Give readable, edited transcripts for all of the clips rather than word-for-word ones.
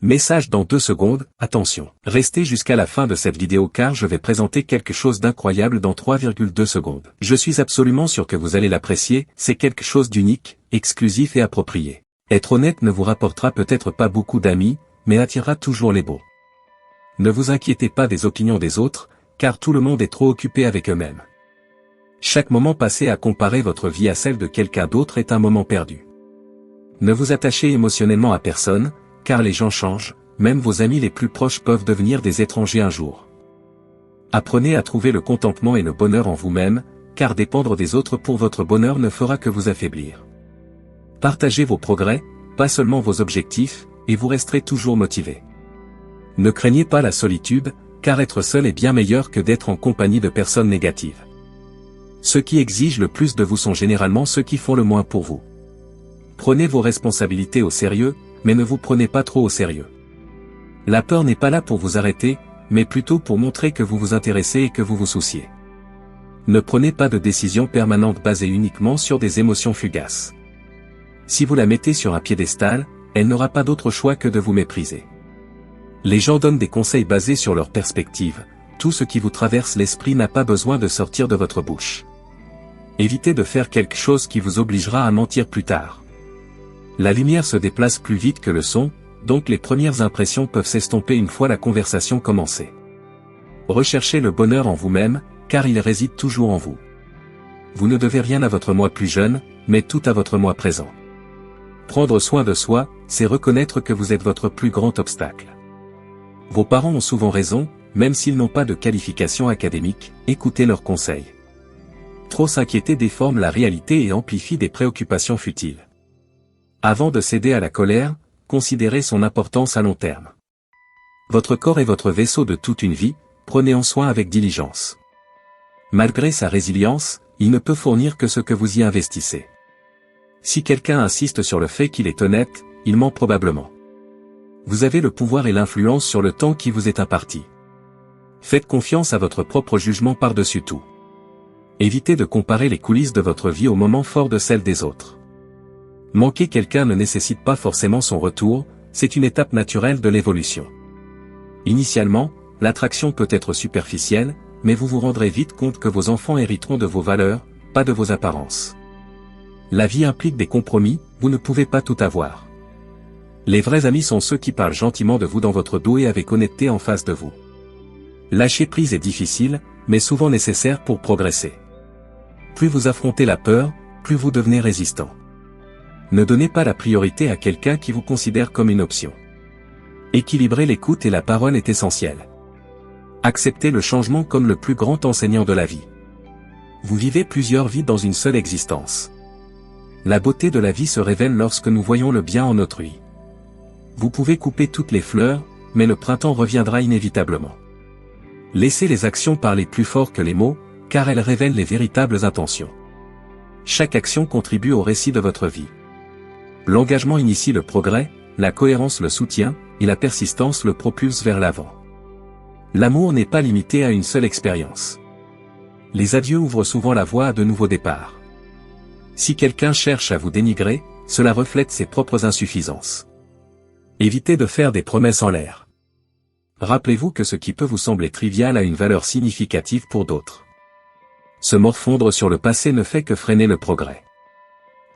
Message dans 2 secondes, attention. Restez jusqu'à la fin de cette vidéo car je vais présenter quelque chose d'incroyable dans 3,2 secondes. Je suis absolument sûr que vous allez l'apprécier, c'est quelque chose d'unique, exclusif et approprié. Être honnête ne vous rapportera peut-être pas beaucoup d'amis, mais attirera toujours les beaux. Ne vous inquiétez pas des opinions des autres, car tout le monde est trop occupé avec eux-mêmes. Chaque moment passé à comparer votre vie à celle de quelqu'un d'autre est un moment perdu. Ne vous attachez émotionnellement à personne, car les gens changent, même vos amis les plus proches peuvent devenir des étrangers un jour. Apprenez à trouver le contentement et le bonheur en vous-même, car dépendre des autres pour votre bonheur ne fera que vous affaiblir. Partagez vos progrès, pas seulement vos objectifs, et vous resterez toujours motivé. Ne craignez pas la solitude, car être seul est bien meilleur que d'être en compagnie de personnes négatives. Ceux qui exigent le plus de vous sont généralement ceux qui font le moins pour vous. Prenez vos responsabilités au sérieux, mais ne vous prenez pas trop au sérieux. La peur n'est pas là pour vous arrêter, mais plutôt pour montrer que vous vous intéressez et que vous vous souciez. Ne prenez pas de décisions permanentes basées uniquement sur des émotions fugaces. Si vous la mettez sur un piédestal, elle n'aura pas d'autre choix que de vous mépriser. Les gens donnent des conseils basés sur leur perspective, tout ce qui vous traverse l'esprit n'a pas besoin de sortir de votre bouche. Évitez de faire quelque chose qui vous obligera à mentir plus tard. La lumière se déplace plus vite que le son, donc les premières impressions peuvent s'estomper une fois la conversation commencée. Recherchez le bonheur en vous-même, car il réside toujours en vous. Vous ne devez rien à votre moi plus jeune, mais tout à votre moi présent. Prendre soin de soi, c'est reconnaître que vous êtes votre plus grand obstacle. Vos parents ont souvent raison, même s'ils n'ont pas de qualification académique, écoutez leurs conseils. Trop s'inquiéter déforme la réalité et amplifie des préoccupations futiles. Avant de céder à la colère, considérez son importance à long terme. Votre corps est votre vaisseau de toute une vie, prenez-en soin avec diligence. Malgré sa résilience, il ne peut fournir que ce que vous y investissez. Si quelqu'un insiste sur le fait qu'il est honnête, il ment probablement. Vous avez le pouvoir et l'influence sur le temps qui vous est imparti. Faites confiance à votre propre jugement par-dessus tout. Évitez de comparer les coulisses de votre vie au moment fort de celles des autres. Manquer quelqu'un ne nécessite pas forcément son retour, c'est une étape naturelle de l'évolution. Initialement, l'attraction peut être superficielle, mais vous vous rendrez vite compte que vos enfants hériteront de vos valeurs, pas de vos apparences. La vie implique des compromis, vous ne pouvez pas tout avoir. Les vrais amis sont ceux qui parlent gentiment de vous dans votre dos et avec honnêteté en face de vous. Lâcher prise est difficile, mais souvent nécessaire pour progresser. Plus vous affrontez la peur, plus vous devenez résistant. Ne donnez pas la priorité à quelqu'un qui vous considère comme une option. Équilibrer l'écoute et la parole est essentiel. Acceptez le changement comme le plus grand enseignant de la vie. Vous vivez plusieurs vies dans une seule existence. La beauté de la vie se révèle lorsque nous voyons le bien en autrui. Vous pouvez couper toutes les fleurs, mais le printemps reviendra inévitablement. Laissez les actions parler plus fort que les mots, car elles révèlent les véritables intentions. Chaque action contribue au récit de votre vie. L'engagement initie le progrès, la cohérence le soutient, et la persistance le propulse vers l'avant. L'amour n'est pas limité à une seule expérience. Les adieux ouvrent souvent la voie à de nouveaux départs. Si quelqu'un cherche à vous dénigrer, cela reflète ses propres insuffisances. Évitez de faire des promesses en l'air. Rappelez-vous que ce qui peut vous sembler trivial a une valeur significative pour d'autres. Se morfondre sur le passé ne fait que freiner le progrès.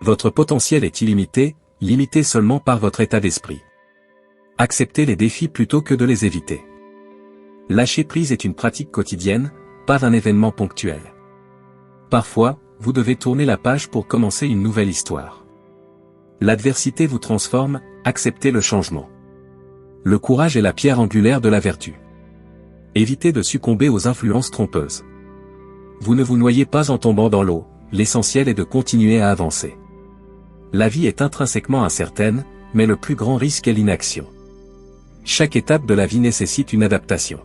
Votre potentiel est illimité, limité seulement par votre état d'esprit. Acceptez les défis plutôt que de les éviter. Lâcher prise est une pratique quotidienne, pas un événement ponctuel. Parfois, vous devez tourner la page pour commencer une nouvelle histoire. L'adversité vous transforme, acceptez le changement. Le courage est la pierre angulaire de la vertu. Évitez de succomber aux influences trompeuses. Vous ne vous noyez pas en tombant dans l'eau, l'essentiel est de continuer à avancer. La vie est intrinsèquement incertaine, mais le plus grand risque est l'inaction. Chaque étape de la vie nécessite une adaptation.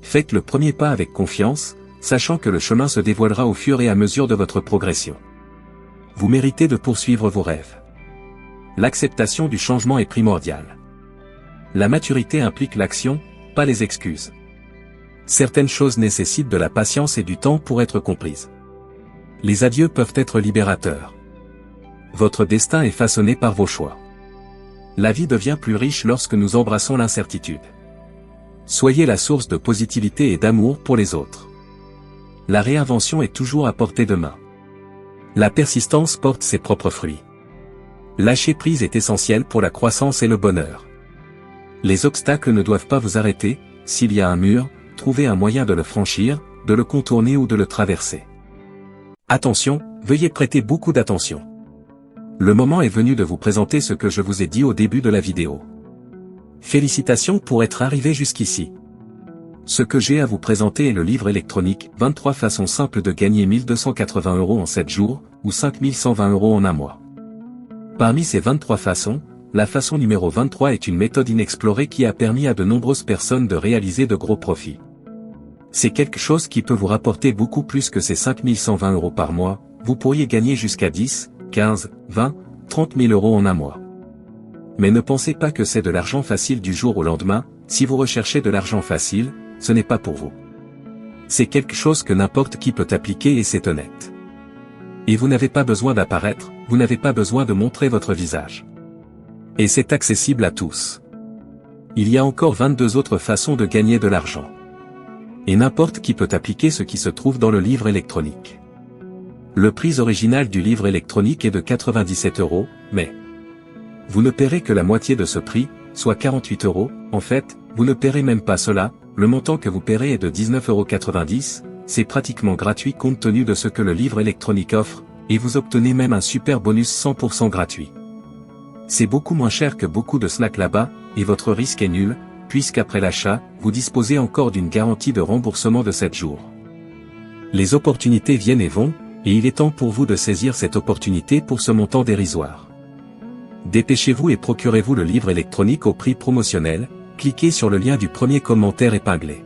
Faites le premier pas avec confiance, sachant que le chemin se dévoilera au fur et à mesure de votre progression. Vous méritez de poursuivre vos rêves. L'acceptation du changement est primordiale. La maturité implique l'action, pas les excuses. Certaines choses nécessitent de la patience et du temps pour être comprises. Les adieux peuvent être libérateurs. Votre destin est façonné par vos choix. La vie devient plus riche lorsque nous embrassons l'incertitude. Soyez la source de positivité et d'amour pour les autres. La réinvention est toujours à portée de main. La persistance porte ses propres fruits. Lâcher prise est essentiel pour la croissance et le bonheur. Les obstacles ne doivent pas vous arrêter, s'il y a un mur, trouvez un moyen de le franchir, de le contourner ou de le traverser. Attention, veuillez prêter beaucoup d'attention. Le moment est venu de vous présenter ce que je vous ai dit au début de la vidéo. Félicitations pour être arrivé jusqu'ici. Ce que j'ai à vous présenter est le livre électronique 23 façons simples de gagner 1280 € en 7 jours, ou 5120 € en un mois. Parmi ces 23 façons, la façon numéro 23 est une méthode inexplorée qui a permis à de nombreuses personnes de réaliser de gros profits. C'est quelque chose qui peut vous rapporter beaucoup plus que ces 5120 € par mois, vous pourriez gagner jusqu'à 10, 15, 20, 30 000 € en un mois. Mais ne pensez pas que c'est de l'argent facile du jour au lendemain, si vous recherchez de l'argent facile, ce n'est pas pour vous. C'est quelque chose que n'importe qui peut appliquer et c'est honnête. Et vous n'avez pas besoin d'apparaître, vous n'avez pas besoin de montrer votre visage. Et c'est accessible à tous. Il y a encore 22 autres façons de gagner de l'argent. Et n'importe qui peut appliquer ce qui se trouve dans le livre électronique. Le prix original du livre électronique est de 97 €, mais vous ne paierez que la moitié de ce prix, soit 48 €, en fait, vous ne paierez même pas cela, le montant que vous paierez est de 19,90 €, c'est pratiquement gratuit compte tenu de ce que le livre électronique offre, et vous obtenez même un super bonus 100% gratuit. C'est beaucoup moins cher que beaucoup de snacks là-bas, et votre risque est nul, puisqu'après l'achat, vous disposez encore d'une garantie de remboursement de 7 jours. Les opportunités viennent et vont, et il est temps pour vous de saisir cette opportunité pour ce montant dérisoire. Dépêchez-vous et procurez-vous le livre électronique au prix promotionnel, cliquez sur le lien du premier commentaire épinglé.